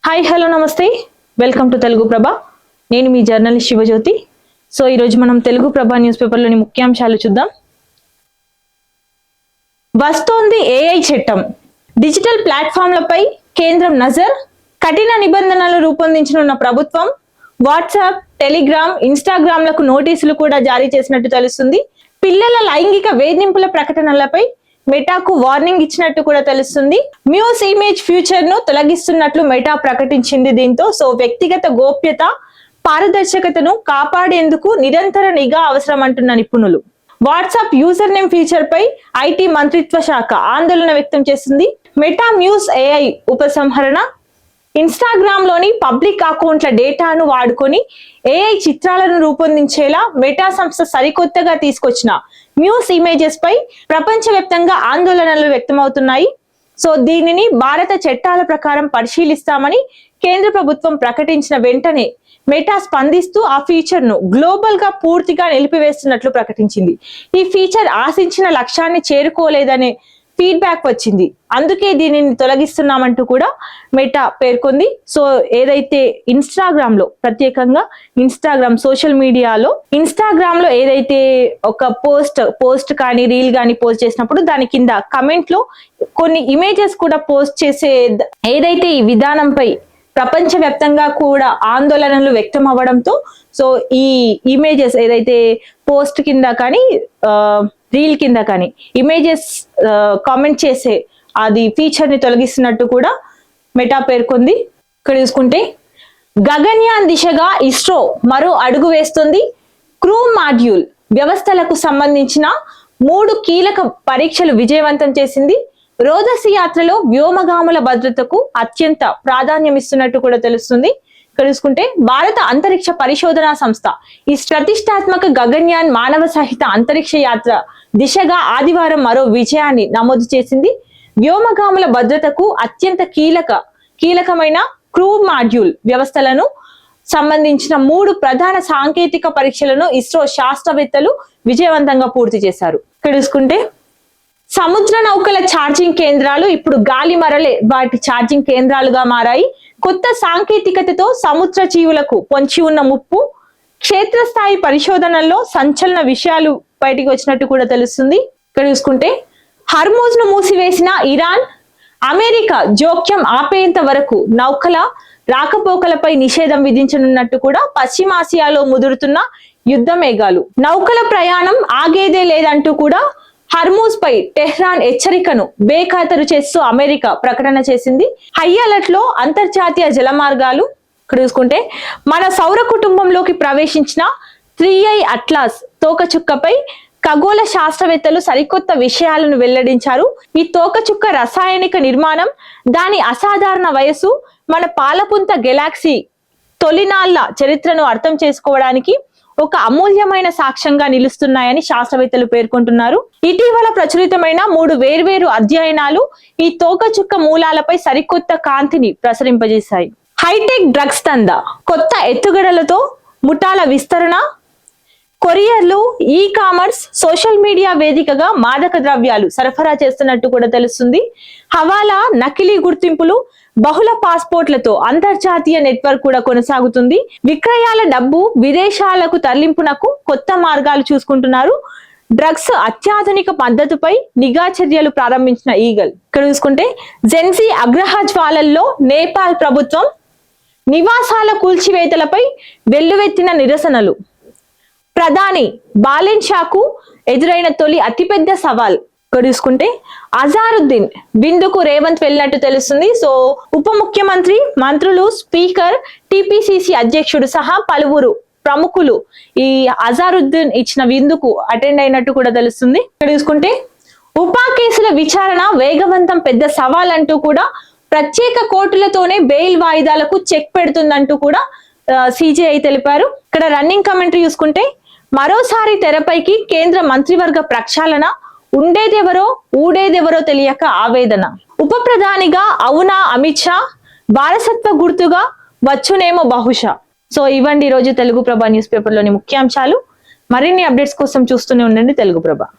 Hi hello నమస్తే, welcome to Telugu ప్రభ. నేను మీ journalist Shivajyothi. So ఈరోజు మనం తెలుగు ప్రభ న్యూస్ పేపర్లోని ముఖ్యాంశాలు చూద్దాం. వస్తోంది ఏఐ చట్టం, డిజిటల్ ప్లాట్ఫామ్లపై కేంద్రం నజర్, కఠిన నిబంధనలు రూపొందించనున్న ప్రభుత్వం, వాట్సాప్, టెలిగ్రామ్, ఇన్స్టాగ్రామ్లకు నోటీసులు కూడా జారీ చేసినట్టు తెలుస్తుంది. పిల్లల లైంగిక వేధింపుల ప్రకటనలపై మెటాకు వార్నింగ్ ఇచ్చినట్టు కూడా తెలుస్తుంది. మ్యూస్ ఇమేజ్ ఫ్యూచర్ ను తొలగిస్తున్నట్లు మెటా ప్రకటించింది. దీంతో వ్యక్తిగత గోప్యత, పారదర్శకతను కాపాడేందుకు నిరంతర నిఘా అవసరం అంటున్న నిపుణులు. వాట్సాప్ యూజర్ నేమ్ ఫీచర్ పై ఐటీ మంత్రిత్వ శాఖ ఆందోళన వ్యక్తం చేసింది. మెటా మ్యూస్ ఏఐ ఉపసంహరణ, ఇన్స్టాగ్రామ్ లోని పబ్లిక్ అకౌంట్ల డేటాను వాడుకొని ఏఐ చిత్రాలను రూపొందించేలా మెటా సంస్థ సరికొత్తగా తీసుకొచ్చిన మ్యూస్ ఇమేజెస్ పై ప్రపంచవ్యాప్తంగా ఆందోళనలు వ్యక్తమవుతున్నాయి. దీనిని భారత చట్టాల ప్రకారం పరిశీలిస్తామని కేంద్ర ప్రభుత్వం ప్రకటించిన వెంటనే మెటా స్పందిస్తూ ఆ ఫీచర్ ను గ్లోబల్ గా పూర్తిగా నిలిపివేస్తున్నట్లు ప్రకటించింది. ఈ ఫీచర్ ఆశించిన లక్ష్యాన్ని చేరుకోలేదనే ఫీడ్బ్యాక్ వచ్చింది, అందుకే దీనిని తొలగిస్తున్నామంటూ కూడా మెటా పేర్కొంది. ఏదైతే ఇన్స్టాగ్రామ్ లో, ప్రత్యేకంగా ఇన్స్టాగ్రామ్ సోషల్ మీడియాలో ఇన్స్టాగ్రామ్ లో ఏదైతే ఒక పోస్ట్ కానీ రీల్ కానీ పోస్ట్ చేసినప్పుడు దాని కింద కమెంట్ లో కొన్ని ఇమేజెస్ కూడా పోస్ట్ చేసే ఏదైతే ఈ విధానంపై ప్రపంచవ్యాప్తంగా కూడా ఆందోళనలు వ్యక్తం అవ్వడంతో ఈ ఇమేజెస్ ఏదైతే పోస్ట్ కింద కానీ రీల్ కింద కానీ ఇమేజెస్ కామెంట్ చేసే అది ఫీచర్ ని తొలగిస్తున్నట్టు కూడా మెటా పేర్కొంది. ఇక్కడ చూసుకుంటే గగన్యాన్ దిశగా ఇస్రో మరో అడుగు వేస్తుంది. క్రూ మాడ్యూల్ వ్యవస్థలకు సంబంధించిన 3 కీలక పరీక్షలు విజయవంతం చేసింది. రోదసి యాత్రలో వ్యోమగాముల భద్రతకు అత్యంత ప్రాధాన్యం ఇస్తున్నట్టు కూడా తెలుస్తుంది. ఇక్కడ చూసుకుంటే భారత అంతరిక్ష పరిశోధనా సంస్థ ఈ ప్రతిష్టాత్మక గగన్యాన్ మానవ సహిత అంతరిక్ష యాత్ర దిశగా ఆదివారం మరో విజయాన్ని నమోదు చేసింది. వ్యోమగాముల భద్రతకు అత్యంత కీలకమైన క్రూ మాడ్యూల్ వ్యవస్థలను సంబంధించిన 3 ప్రధాన సాంకేతిక పరీక్షలను ఇస్రో శాస్త్రవేత్తలు విజయవంతంగా పూర్తి చేశారు. ఇక్కడ చూసుకుంటే సముద్ర నౌకల ఛార్జింగ్ కేంద్రాలు ఇప్పుడు గాలి మరలే వాటి ఛార్జింగ్ కేంద్రాలుగా మారాయి. కొత్త సాంకేతికతతో సముద్ర జీవులకు పొంచి ఉన్న ముప్పు, క్షేత్రస్థాయి పరిశోధనల్లో సంచలన విషయాలు బయటికి వచ్చినట్టు కూడా తెలుస్తుంది. ఇక్కడ చూసుకుంటే హర్మూజ్ ను మూసివేసిన ఇరాన్, అమెరికా జోక్యం ఆపేంత వరకు నౌకల రాకపోకలపై నిషేధం విధించనున్నట్టు కూడా పశ్చిమాసియాలో ముదురుతున్న యుద్ధ మేఘాలు. నౌకల ప్రయాణం ఆగేదే లేదంటూ కూడా హర్మూజ్ పై టెహ్రాన్ హెచ్చరికను బేఖాతరు చేస్తూ అమెరికా ప్రకటన చేసింది. హై అలర్ట్ లో అంతర్జాతీయ జలమార్గాలు. ఇక్కడ చూసుకుంటే మన సౌర కుటుంబంలోకి ప్రవేశించిన 3i అట్లాస్ తోకచుక్కపై ఖగోళ శాస్త్రవేత్తలు సరికొత్త విషయాలను వెల్లడించారు. ఈ తోకచుక్క రసాయనిక నిర్మాణం, దాని అసాధారణ వయసు మన పాలపుంత గెలాక్సీ తొలినాళ్ల చరిత్రను అర్థం చేసుకోవడానికి ఒక అమూల్యమైన సాక్ష్యంగా నిలుస్తున్నాయని శాస్త్రవేత్తలు పేర్కొంటున్నారు. ఇటీవల ప్రచురితమైన 3 వేర్వేరు అధ్యయనాలు ఈ తోకచుక్క మూలాలపై సరికొత్త కాంతిని ప్రసరింపజేశాయి. హైటెక్ డ్రగ్స్ దందా, కొత్త ఎత్తుగడలతో ముఠాల విస్తరణ, కొరియర్లు, ఈ కామర్స్, సోషల్ మీడియా వేదికగా మాదక ద్రవ్యాలు సరఫరా చేస్తున్నట్టు కూడా తెలుస్తుంది. హవాలా, నకిలీ గుర్తింపులు, బహుళ పాస్పోర్ట్లతో అంతర్జాతీయ నెట్వర్క్ కూడా కొనసాగుతుంది. విక్రయాల డబ్బు విదేశాలకు తరలింపునకు కొత్త మార్గాలు చూసుకుంటున్నారు. డ్రగ్స్ అత్యాధునిక పద్ధతిపై నిఘా చర్యలు ప్రారంభించిన ఈగల్. ఇక్కడ చూసుకుంటే జెన్సీ అగ్రహ జ్వాలల్లో నేపాల్ ప్రభుత్వం, నివాసాల కూల్చివేతలపై వెల్లువెత్తిన నిరసనలు, ప్రధాని బాలెన్ షాకు ఎదురైన తొలి అతిపెద్ద సవాల్. ఇక్కడ చూసుకుంటే అజారుద్దీన్ విందుకు రేవంత్ వెళ్ళినట్టు తెలుస్తుంది. ఉప ముఖ్యమంత్రి, మంత్రులు, స్పీకర్, టిపిసిసి అధ్యక్షుడు సహా పలువురు ప్రముఖులు ఈ అజారుద్దీన్ ఇచ్చిన విందుకు అటెండ్ అయినట్టు కూడా తెలుస్తుంది. ఇక్కడ చూసుకుంటే ఉపా కేసుల విచారణ వేగవంతం, పెద్ద సవాల్ అంటూ కూడా ప్రత్యేక కోర్టులతోనే బెయిల్ వాయిదాలకు చెక్ పెడుతుందంటూ కూడా సిజేఐ తెలిపారు. ఇక్కడ రన్నింగ్ కమెంటరీ చూసుకుంటే మరోసారి తెరపైకి కేంద్ర మంత్రివర్గ ప్రక్షాళన, ఉండేదెవరో ఊడేదెవరో తెలియక ఆవేదన. ఉప ప్రధానిగా అవునా అమిత్ షా, వారసత్వ గుర్తుగా వచ్చునేమో బహుశా. ఇవ్వండి ఈరోజు తెలుగు ప్రభ న్యూస్ పేపర్లోని ముఖ్యాంశాలు. మరిన్ని అప్డేట్స్ కోసం చూస్తూనే ఉండండి తెలుగు ప్రభ.